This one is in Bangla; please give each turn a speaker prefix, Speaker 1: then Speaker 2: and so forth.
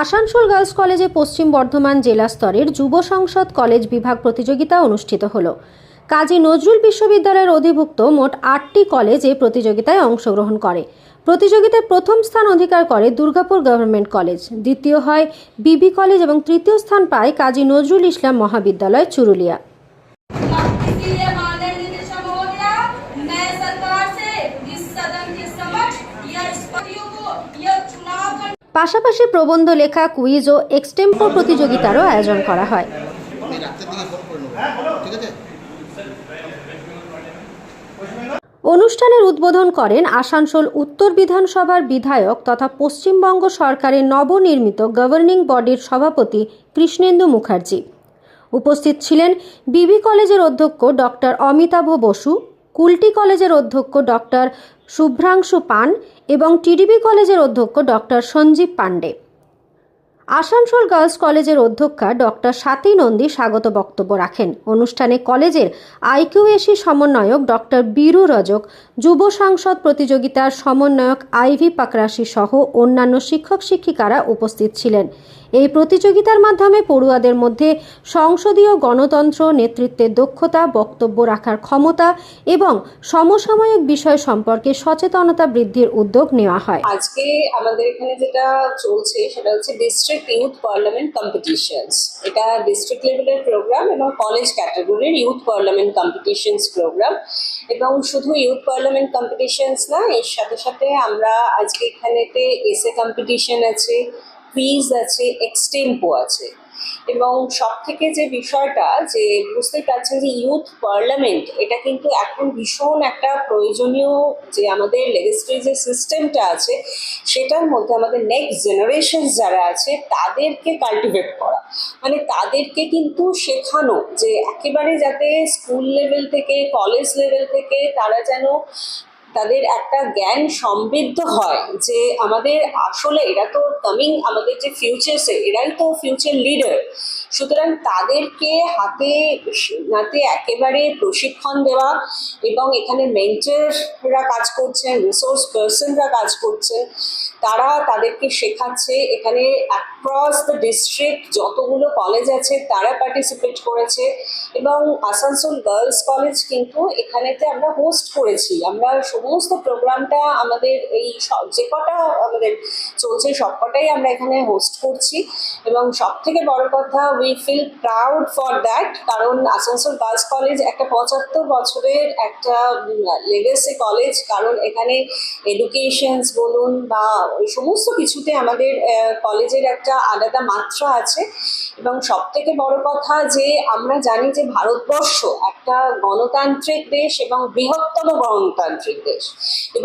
Speaker 1: আসানসোল গার্লস কলেজে পশ্চিম বর্ধমান জেলা স্তরের যুব সংসদ কলেজ বিভাগ প্রতিযোগিতা অনুষ্ঠিত হলো। কাজী নজরুল বিশ্ববিদ্যালয়ের অধিভুক্ত মোট 8টি কলেজ এই প্রতিযোগিতায় অংশগ্রহণ করে। প্রতিযোগিতায় প্রথম স্থান অধিকার করে দুর্গাপুর গভর্নমেন্ট কলেজ, দ্বিতীয় হয় বিবি কলেজ এবং তৃতীয় স্থান পায় কাজী নজরুল ইসলাম মহাবিদ্যালয় চুরুলিয়া। পাশাপাশি প্রবন্ধ লেখা, কুইজ ও এক্সটেম্পোর প্রতিযোগিতারও আয়োজন করা হয়। অনুষ্ঠানের উদ্বোধন করেন আসানসোল উত্তর বিধানসভার বিধায়ক তথা পশ্চিমবঙ্গ সরকারের নবনির্মিত গভর্নিং বডির সভাপতি কৃষ্ণেন্দু মুখার্জি। উপস্থিত ছিলেন বিবি কলেজের অধ্যক্ষ ডক্টর অমিতাভ বসু, কুলটি কলেজের অধ্যক্ষ ডক্টর শুভ্রাংশু পান এবং টিডিবি কলেজের অধ্যক্ষ ডক্টর সঞ্জীব পান্ডে। আসানসোল গার্লস কলেজের অধ্যক্ষা ডক্টর স্বাতী নন্দী স্বাগত বক্তব্য রাখেন। অনুষ্ঠানে কলেজের আইকিউএসি সমন্বয়ক ডক্টর বীরু রজক, যুব সংসদ প্রতিযোগিতার সমন্বয়ক আইভি পাকরাশি সহ অন্যান্য শিক্ষক শিক্ষিকারা উপস্থিত ছিলেন। এই প্রতিযোগিতার মাধ্যমে পড়ুয়াদের মধ্যে সংসদীয় গণতন্ত্র, নেতৃত্বের দক্ষতা, বক্তব্য রাখার ক্ষমতা এবং সমসাময়িক বিষয় সম্পর্কে সচেতনতা বৃদ্ধির উদ্যোগ নেওয়া হয়।
Speaker 2: আজকে আমাদের এখানে যেটা চলছে সেটা হচ্ছে ডিস্ট্রিক্ট ইউথ পার্লামেন্ট কম্পিটিশনস। এটা ডিস্ট্রিক্ট লেভেলের প্রোগ্রাম এবং কলেজ ক্যাটাগরির ইউথ পার্লামেন্ট কম্পিটিশনস প্রোগ্রাম। এবং শুধু ইউথ পার্লামেন্ট কম্পিটিশনস না, এর সাথে সাথে আমরা আজকে এখানেতে এসে কম্পিটিশন আছে, কুইজ আছে, এক্সটেম্পো আছে। এবং সব থেকে যে বিষয়টা যে বুঝতে পারছেন যে ইউথ পার্লামেন্ট এটা কিন্তু এখন ভীষণ একটা প্রয়োজনীয়, যে আমাদের লেজিসলেটিভ যে সিস্টেমটা আছে সেটার মধ্যে আমাদের নেক্সট জেনারেশন যারা আছে তাদেরকে কাল্টিভেট করা, মানে তাদেরকে কিন্তু শেখানো যে একেবারে যাতে স্কুল লেভেল থেকে কলেজ লেভেল থেকে তারা যেন তাদের একটা জ্ঞান সমৃদ্ধ হয় যে আমাদের আসলে এরা তো কামিং, আমাদের যে ফিউচারসে এরাই তো ফিউচার লিডার। সুতরাং তাদেরকে হাতে নাতে একেবারে প্রশিক্ষণ দেওয়া এবং এখানে মেন্টররা কাজ করছেন, রিসোর্স পার্সনরা কাজ করছেন, তারা তাদেরকে শেখাচ্ছে। এখানে অ্যাক্রস দ্য ডিস্ট্রিক্ট যতগুলো কলেজ আছে তারা পার্টিসিপেট করেছে এবং আসানসোল গার্লস কলেজ কিন্তু এখানেতে আমরা হোস্ট করেছি। আমরা সমস্ত প্রোগ্রামটা আমাদের এই যে কটা আমাদের চলছে সবকটাই আমরা এখানে হোস্ট করছি এবং সব থেকে বড় কথা we feel proud for that, কারণ আসানসোল গার্লস কলেজ একটা 75 বছরের একটা লেগেসি কলেজ। কারণ এখানে এডুকেশনস বলুন বা ওই সমস্ত কিছুতে আমাদের কলেজের একটা আলাদা মাত্রা আছে। এবং সব থেকে বড় কথা যে আমরা জানি যে ভারতবর্ষ একটা গণতান্ত্রিক দেশ এবং বৃহত্তম গণতান্ত্রিক দেশ এবং